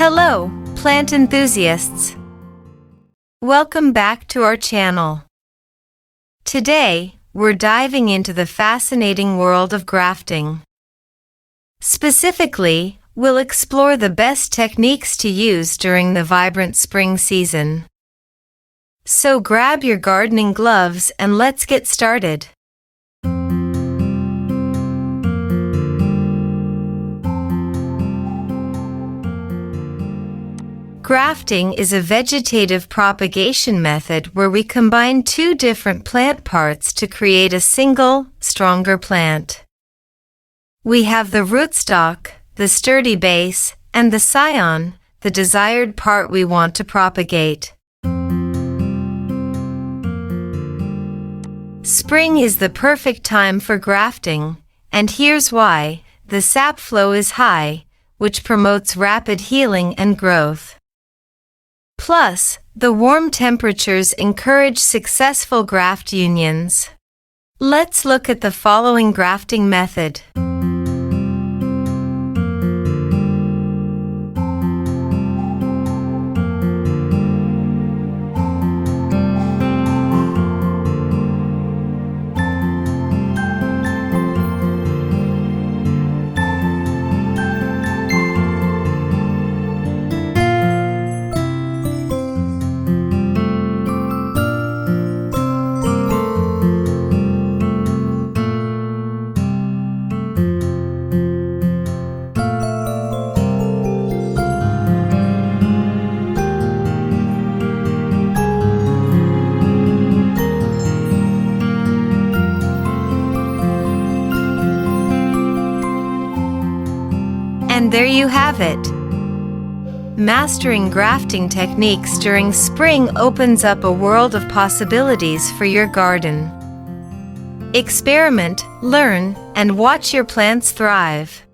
Hello, plant enthusiasts. Welcome back to our channel. Today, we're diving into the fascinating world of grafting. Specifically, we'll explore the best techniques to use during the vibrant spring season. So grab your gardening gloves and let's get started. Grafting is a vegetative propagation method where we combine two different plant parts to create a single, stronger plant. We have the rootstock, the sturdy base, and the scion, the desired part we want to propagate. Spring is the perfect time for grafting, and here's why: the sap flow is high, which promotes rapid healing and growth. Plus, the warm temperatures encourage successful graft unions. Let's look at the following grafting method. And there you have it. Mastering grafting techniques during spring opens up a world of possibilities for your garden. Experiment, learn, and watch your plants thrive.